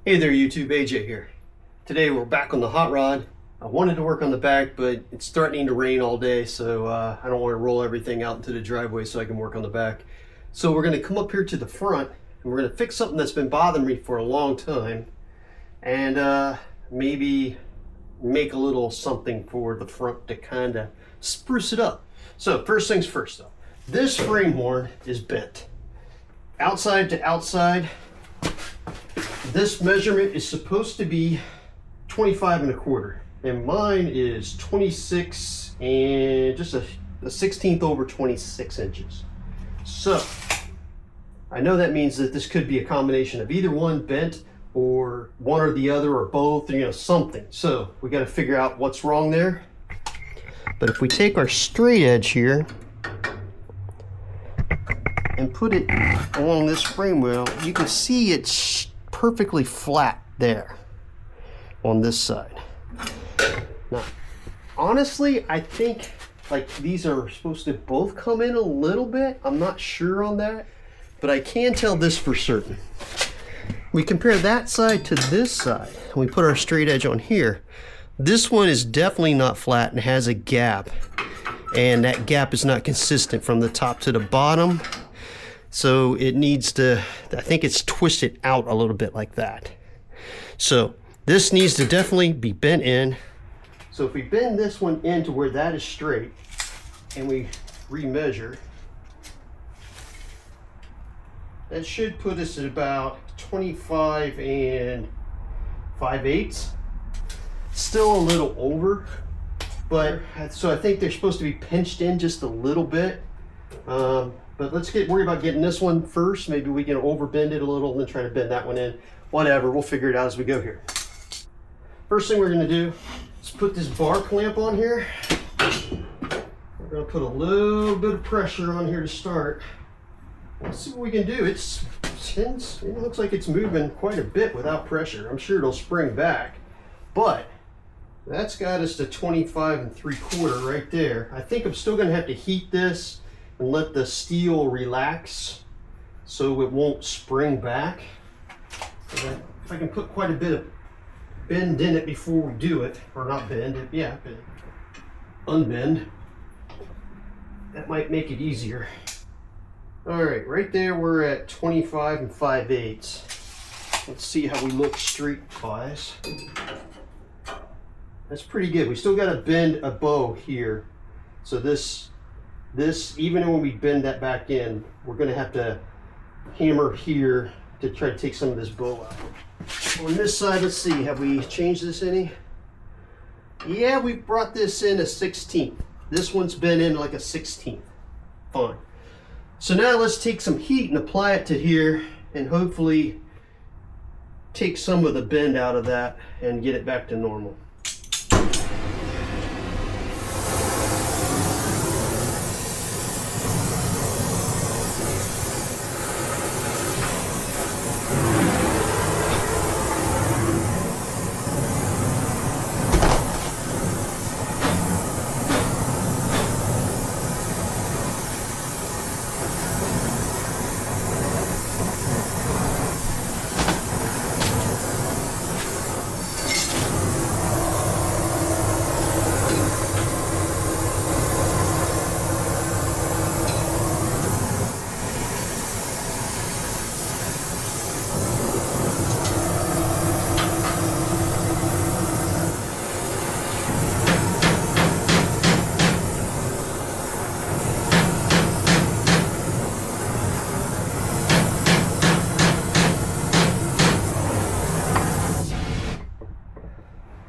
Hey there YouTube, AJ here. Today we're back on the hot rod. I wanted to work on the back, but it's starting to rain all day, so I don't want to roll everything out into the driveway so I can work on the back. So we're going to come up here to the front, and we're going to fix something that's been bothering me for a long time, and maybe make a little something for the front to kind of spruce it up. So first things first though, this frame horn is bent. Outside to outside. This measurement is supposed to be 25 1/4, and mine is 26 and just a 1/16 over 26 inches. So I know that means that this could be a combination of either one bent or one or the other or both, you know, something. So we got to figure out what's wrong there. But if we take our straight edge here and put it along this frame rail, you can see it's perfectly flat there on this side. Now, honestly, I think like these are supposed to both come in a little bit. I'm not sure on that, but I can tell this for certain. We compare that side to this side, and we put our straight edge on here. This one is definitely not flat and has a gap, and that gap is not consistent from the top to the bottom. So it needs to, I think it's twisted out a little bit like that. So this needs to definitely be bent in. So if we bend this one in to where that is straight and we remeasure, that should put us at about 25 5/8. Still a little over, but so I think they're supposed to be pinched in just a little bit. But let's worry about getting this one first. Maybe we can overbend it a little and then try to bend that one in. Whatever, we'll figure it out as we go here. First thing we're gonna do is put this bar clamp on here. We're gonna put a little bit of pressure on here to start. Let's see what we can do. It looks like it's moving quite a bit without pressure. I'm sure it'll spring back, but that's got us to 25 3/4 right there. I think I'm still gonna have to heat this and let the steel relax so it won't spring back. If I can put quite a bit of bend in it before we do it, or not bend it, yeah, unbend, that might make it easier. All right, right there we're at 25 5/8. Let's see how we look straight wise. That's pretty good. We still got to bend a bow here. So this, even when we bend that back in, we're going to have to hammer here to try to take some of this bow out. On this side, let's see, have we changed this any? Yeah, we brought this in a 1/16. This one's been in like a 1/16. Fine. So now let's take some heat and apply it to here and hopefully take some of the bend out of that and get it back to normal.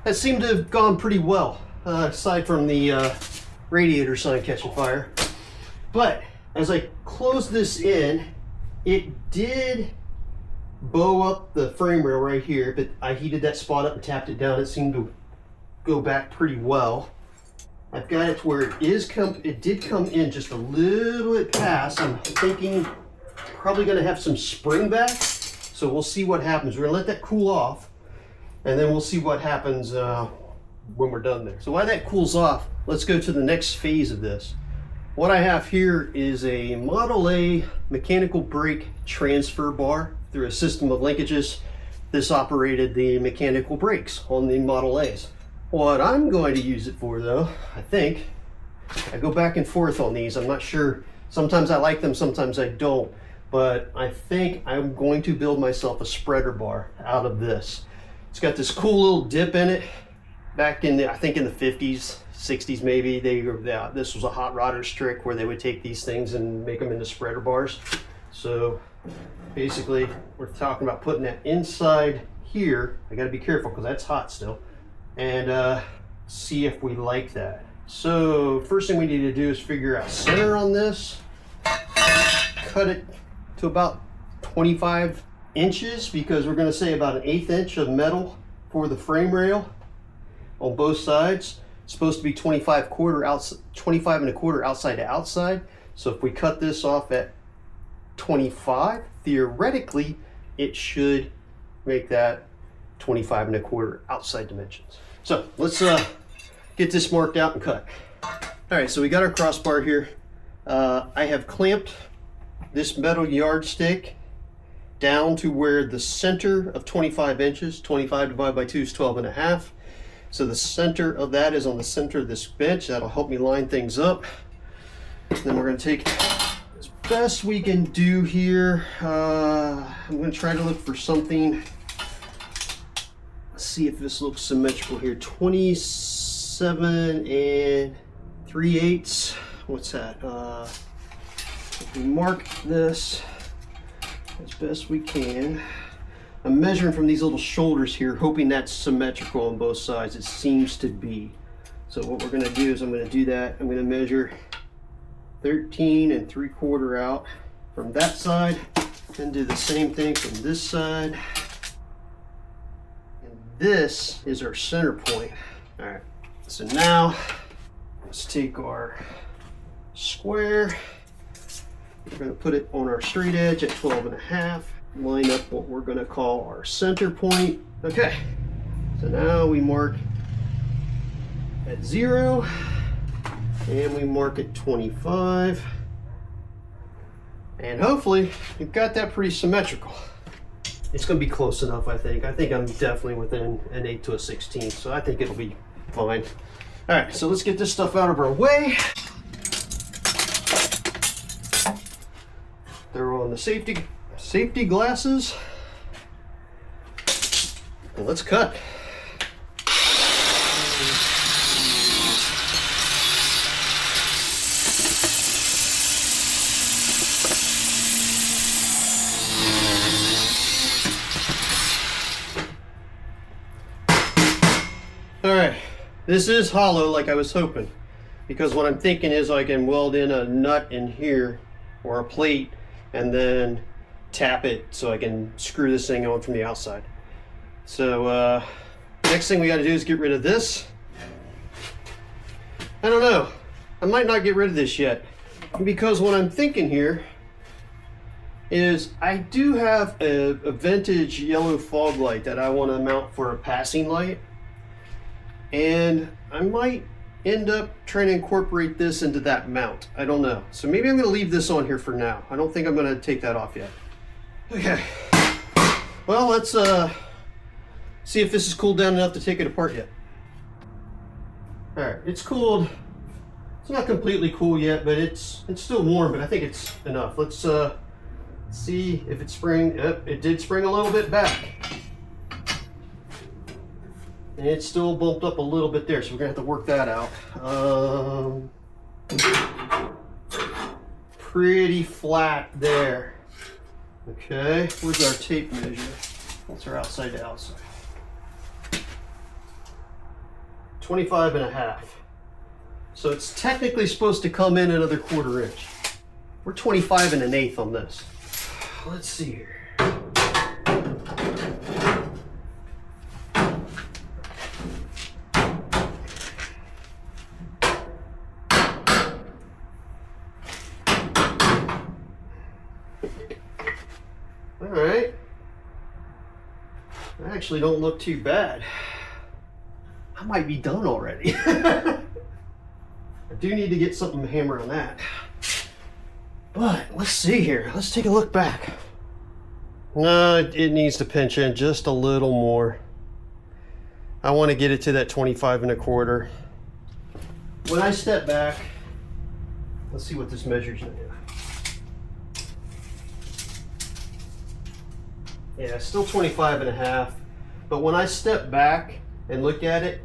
That seemed to have gone pretty well, aside from the radiator sign catching fire. But as I closed this in, it did bow up the frame rail right here, but I heated that spot up and tapped it down. It seemed to go back pretty well. I've got it to where it did come in just a little bit past. I'm thinking probably gonna have some spring back. So we'll see what happens. We're gonna let that cool off, and then we'll see what happens when we're done there. So while that cools off, let's go to the next phase of this. What I have here is a Model A mechanical brake transfer bar through a system of linkages. this operated the mechanical brakes on the Model A's. What I'm going to use it for though, I think, I go back and forth on these. I'm not sure. Sometimes I like them, sometimes I don't. But I think I'm going to build myself a spreader bar out of this. It's got this cool little dip in it. Back in the, I think in the 50s, 60s maybe, this was a hot rodders trick where they would take these things and make them into spreader bars. So basically we're talking about putting that inside here. I got to be careful because that's hot still, and see if we like that. So first thing we need to do is figure out center on this. Cut it to about 25 inches because we're going to say about 1/8 inch of metal for the frame rail on both sides. It's supposed to be 25 1/4 outside to outside. So if we cut this off at 25, theoretically it should make that 25 1/4 outside dimensions. So let's get this marked out and cut. All right, so we got our crossbar here. I have clamped this metal yardstick down to where the center of 25 inches, 25 divided by 2 is 12.5. So the center of that is on the center of this bench. That'll help me line things up. Then we're going to take as best we can do here. I'm going to try to look for something. Let's see if this looks symmetrical here. 27 3/8. What's that? If we mark this as best we can. I'm measuring from these little shoulders here, hoping that's symmetrical on both sides. It seems to be. So what we're going to do is I'm going to do that. I'm going to measure 13 3/4 out from that side and do the same thing from this side. And this is our center point. All right, so now let's take our square. We're going to put it on our straight edge at 12.5. Line up what we're going to call our center point. Okay, so now we mark at 0 and we mark at 25, and hopefully we've got that pretty symmetrical. It's going to be close enough. I think I'm definitely within an 8 to a 16, so I think it'll be fine. All right, so let's get this stuff out of our way. Throw on the safety glasses, and let's cut. All right, this is hollow like I was hoping, because what I'm thinking is I can weld in a nut in here or a plate and then tap it so I can screw this thing on from the outside. So next thing we got to do is get rid of this. I don't know, I might not get rid of this yet, because what I'm thinking here is I do have a vintage yellow fog light that I want to mount for a passing light, and I might end up trying to incorporate this into that mount. I don't know. So maybe I'm going to leave this on here for now. I don't think I'm going to take that off yet. Okay. Well, let's see if this is cooled down enough to take it apart yet. All right, it's cooled. It's not completely cool yet, but it's still warm, but I think it's enough. Let's see if it sprang. Yep, it did spring a little bit back. And it's still bumped up a little bit there, so we're gonna have to work that out. Pretty flat there. Okay, where's our tape measure? That's our outside to outside. 25.5. So it's technically supposed to come in another 1/4 inch. We're 25 1/8 on this. Let's see here. All right. I actually don't look too bad. I might be done already. I do need to get something to hammer on that. But let's see here. Let's take a look back. It needs to pinch in just a little more. I want to get it to that 25 1/4. When I step back, let's see what this measures now. Yeah, still 25 1/2. But when I step back and look at it,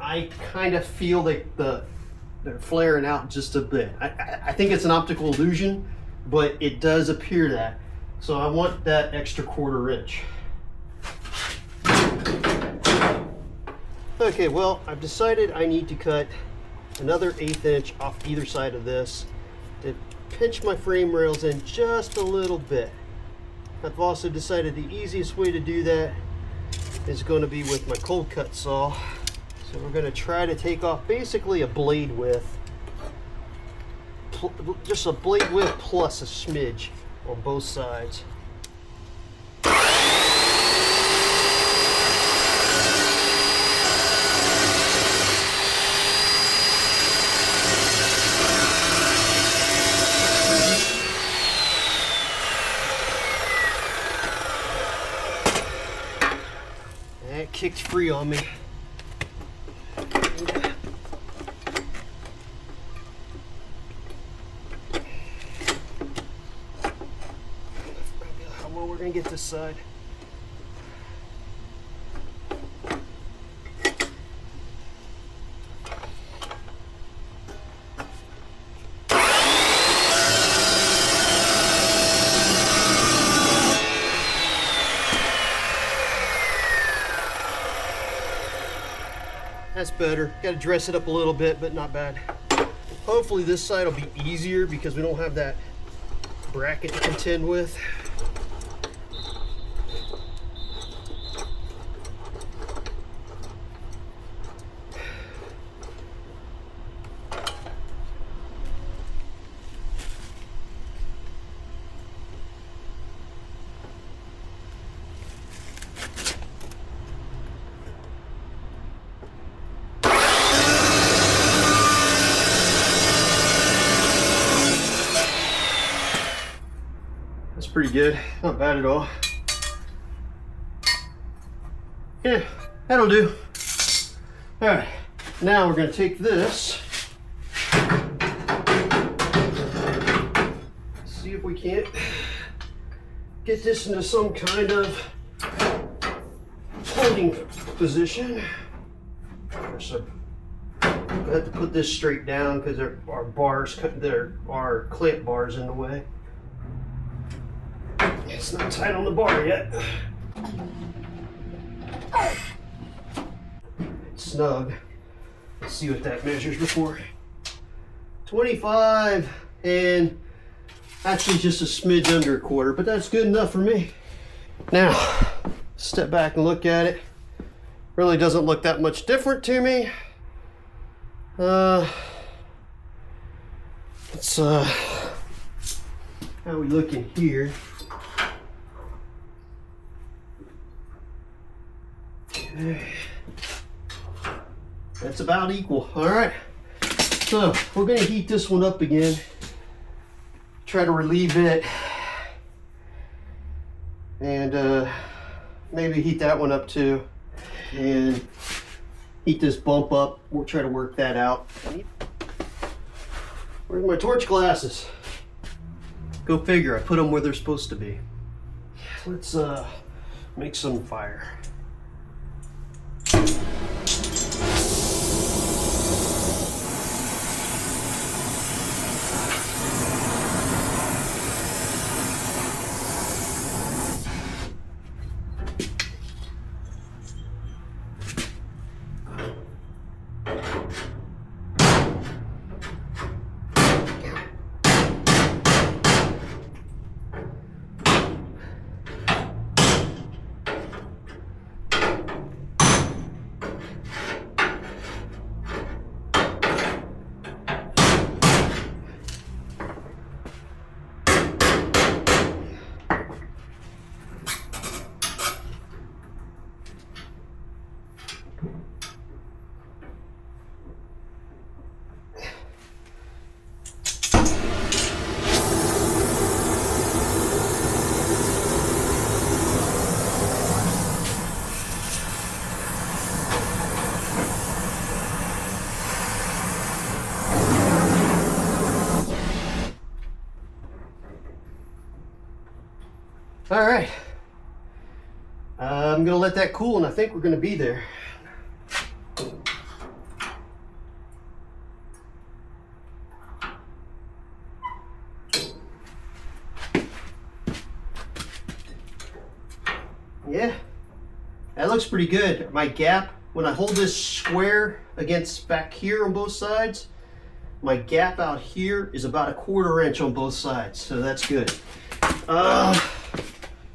I kind of feel like they're flaring out just a bit. I think it's an optical illusion, but it does appear that. So I want that extra 1/4 inch. Okay, well, I've decided I need to cut another 1/8 inch off either side of this to pinch my frame rails in just a little bit. I've also decided the easiest way to do that is going to be with my cold cut saw. So we're going to try to take off basically a blade width, just a blade width plus a smidge on both sides. That kicked free on me. We're going to get this side. That's better. Got to dress it up a little bit, but not bad. Hopefully this side will be easier because we don't have that bracket to contend with. Pretty good, not bad at all. Yeah, that'll do. All right, now we're going to take this, see if we can't get this into some kind of holding position. So I have to put this straight down because there are bars, there are clamp bars in the way. It's not tight on the bar yet. It's snug. Let's see what that measures before. 25 and actually just a smidge under a 1/4, but that's good enough for me. Now, step back and look at it. Really doesn't look that much different to me. Let's how we looking here? That's about equal. All right, so we're going to heat this one up again, try to relieve it, and maybe heat that one up too, and heat this bump up. We'll try to work that out. Where's my torch glasses? Go figure, I put them where they're supposed to be. Let's make some fire. All right. I'm gonna let that cool, and I think we're gonna be there. Yeah, that looks pretty good. My gap, when I hold this square against back here on both sides, my gap out here is about 1/4 inch on both sides, so that's good.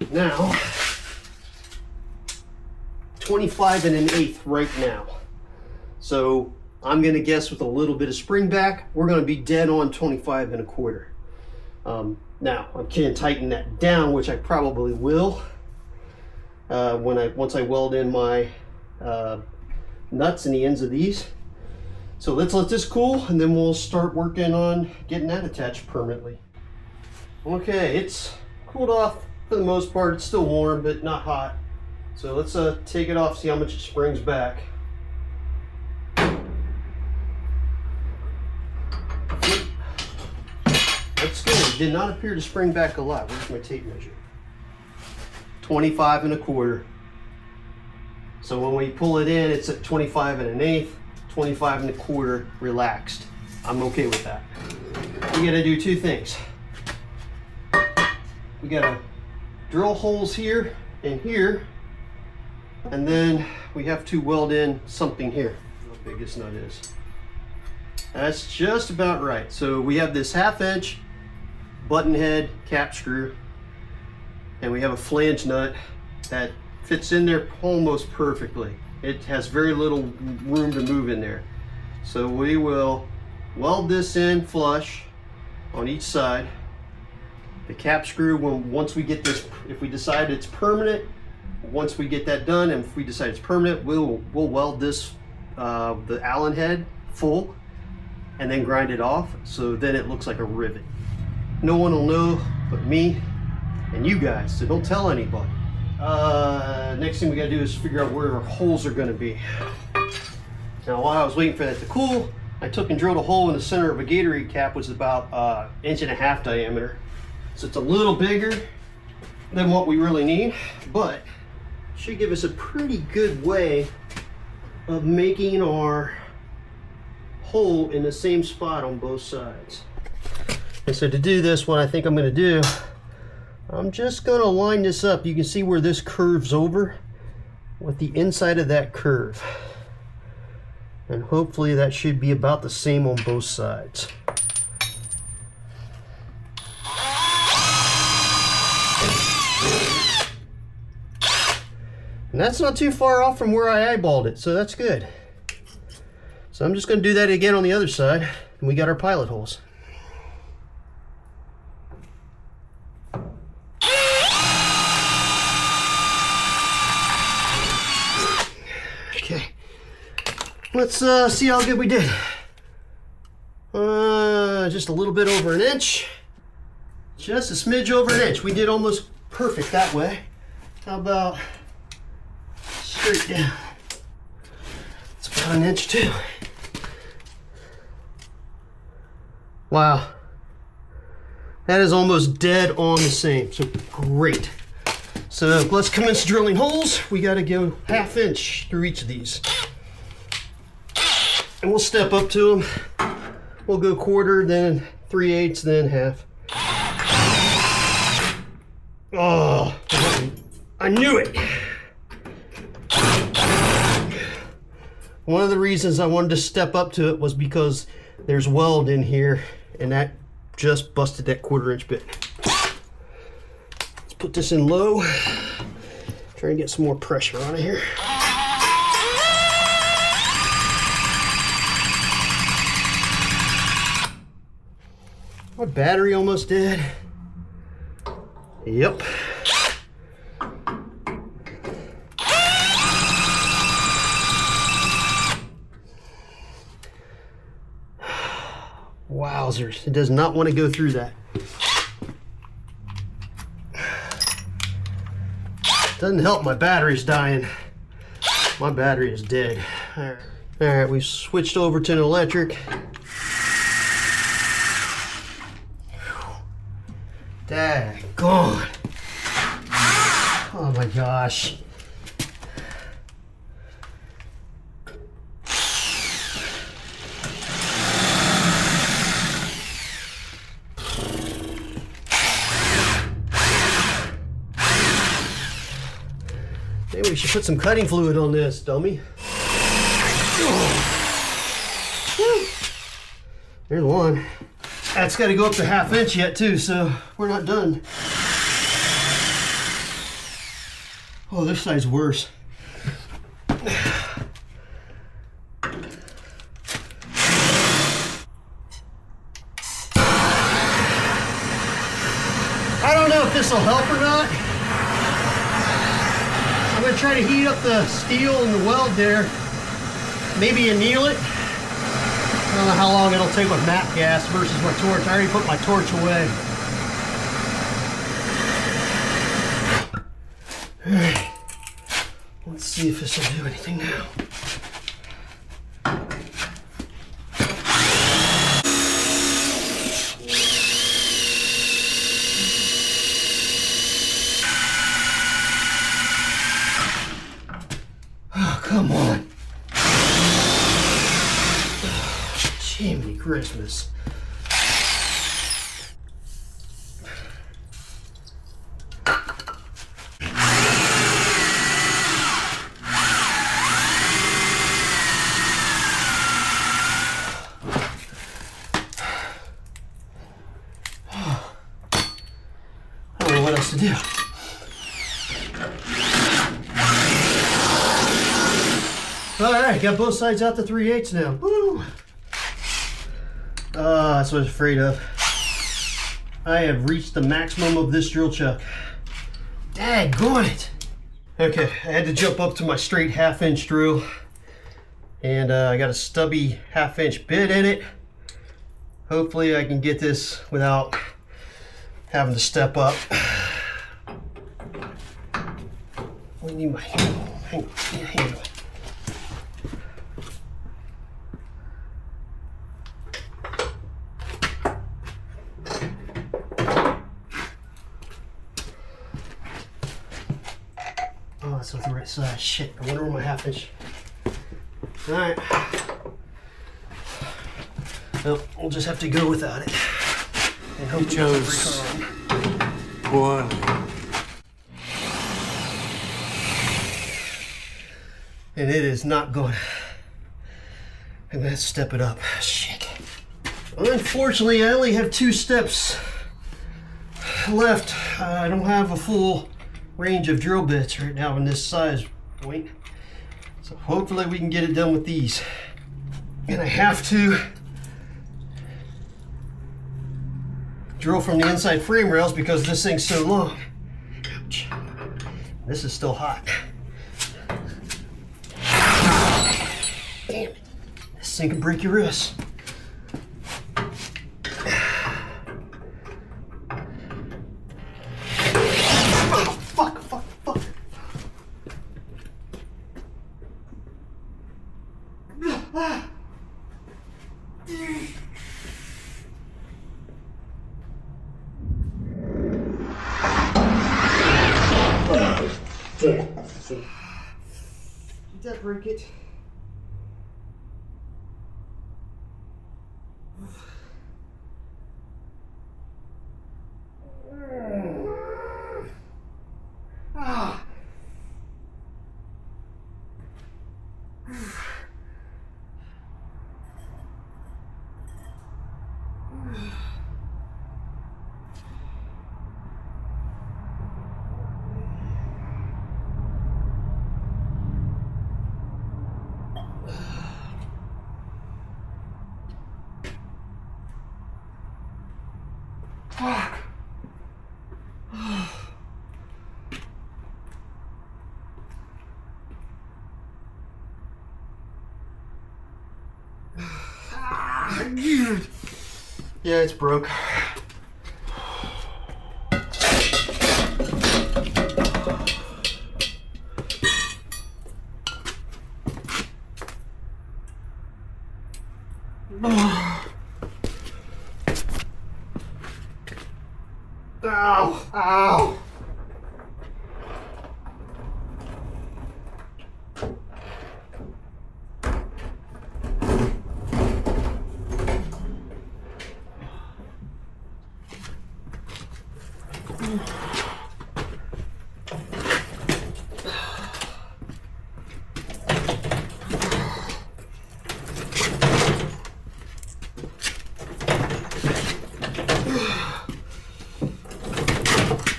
Now, 25 1/8 right now. So I'm gonna guess with a little bit of spring back, we're gonna be dead on 25 1/4. Now I can tighten that down, which I probably will once I weld in my nuts in the ends of these. So let's let this cool, and then we'll start working on getting that attached permanently. Okay, it's cooled off for the most part. It's still warm, but not hot. So let's take it off, see how much it springs back. That's good. It did not appear to spring back a lot. Where's my tape measure? 25 1/4. So when we pull it in, it's at 25 1/8, 25 1/4 relaxed. I'm okay with that. We gotta do two things. We gotta drill holes here and here, and then we have to weld in something here. How big this nut is. That's just about right. So we have this 1/2 inch button head cap screw, and we have a flange nut that fits in there almost perfectly. It has very little room to move in there. So we will weld this in flush on each side. The cap screw, once we get this, if we decide it's permanent, once we get that done, and if we decide it's permanent, we'll weld this, the Allen head full, and then grind it off, so then it looks like a rivet. No one will know but me and you guys, so don't tell anybody. Next thing we gotta do is figure out where our holes are gonna be. Now while I was waiting for that to cool, I took and drilled a hole in the center of a Gatorade cap, which is about 1.5 inch diameter. So it's a little bigger than what we really need, but should give us a pretty good way of making our hole in the same spot on both sides. And so to do this, what I think I'm gonna do, I'm just gonna line this up. You can see where this curves over with the inside of that curve. And hopefully that should be about the same on both sides. And that's not too far off from where I eyeballed it, so that's good. So I'm just gonna do that again on the other side, and we got our pilot holes. Okay, let's see how good we did. Just a little bit over 1 inch. Just a smidge over 1 inch. We did almost perfect that way. How about straight down? It's about 1 inch too. Wow. That is almost dead on the same, so great. So let's commence drilling holes. We gotta go 1/2 inch through each of these. And we'll step up to them. We'll go 1/4, then 3/8, then 1/2. Oh, I knew it. One of the reasons I wanted to step up to it was because there's weld in here, and that just busted that 1/4 inch bit. Let's put this in low. Try and get some more pressure on it here. My battery almost dead. Yep. Wowzers, it does not want to go through that. Doesn't help my battery's dying. My battery is dead. All right, we switched over to an electric. Daggone. Oh my gosh. Maybe we should put some cutting fluid on this, dummy. There's one. That's got to go up to 1/2 inch yet too, so we're not done. Oh, this side's worse. I don't know if this will help or not. I'm going to try to heat up the steel and the weld there. Maybe anneal it. I don't know how long it'll take with MAP gas versus my torch. I already put my torch away. Alright. Let's see if this will do anything now. Oh, come on. Jiminy Christmas. I don't know what else to do. All right, got both sides out to 3/8 now. Woo! That's what I was afraid of. I have reached the maximum of this drill chuck. Daggone it! Okay, I had to jump up to my straight 1/2 inch drill, and I got a stubby 1/2 inch bit in it. Hopefully, I can get this without having to step up. We need my hang on. Oh, that's not the right size. Shit, I wonder where my 1/2 inch. Alright. Well, we'll just have to go without it. And hope You chose one. And it is not going. I'm gonna have to step it up. Shit. Unfortunately, I only have 2 steps left. I don't have a full range of drill bits right now in this size point. So hopefully we can get it done with these. And I have to drill from the inside frame rails because this thing's so long. Ouch. This is still hot. Damn it. This thing can break your wrist. Did that break it? Ah. Fuck. Yeah, it's broke. Ow! Ow!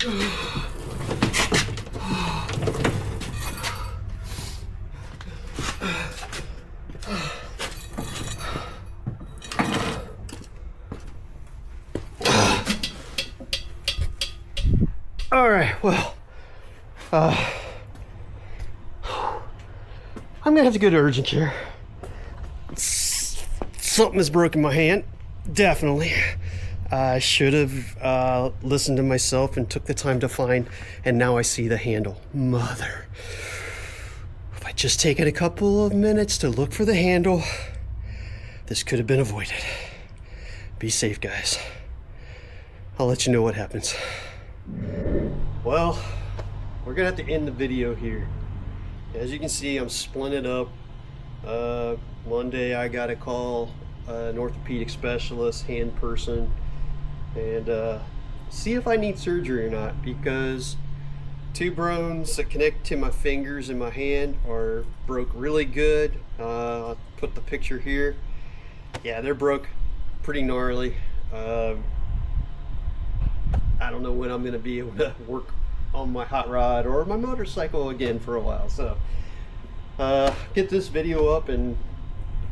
All right, well, I'm gonna have to go to urgent care. Something has broken my hand, definitely. I should have listened to myself and took the time to find, and now I see the handle. Mother. If I just taken a couple of minutes to look for the handle, this could have been avoided. Be safe, guys. I'll let you know what happens. Well, we're gonna have to end the video here. As you can see, I'm splitting it up. Monday I got to call an orthopedic specialist, hand person, and see if I need surgery or not, because two bones that connect to my fingers and my hand are broke really good. I'll put the picture here. Yeah, they're broke pretty gnarly. I don't know when I'm gonna be able to work on my hot rod or my motorcycle again for a while. So get this video up, and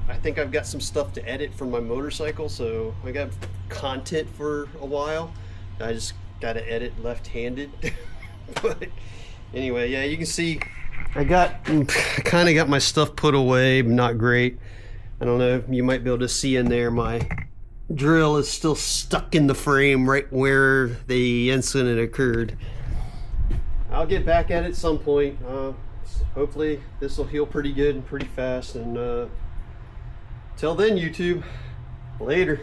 I think I've got some stuff to edit for my motorcycle, so I got content for a while. I just got to edit left-handed. But anyway, yeah, you can see I kind of got my stuff put away, not great. I don't know, you might be able to see in there my drill is still stuck in the frame right where the incident occurred. I'll get back at it at some point. Hopefully this will heal pretty good and pretty fast, and till then, YouTube, later.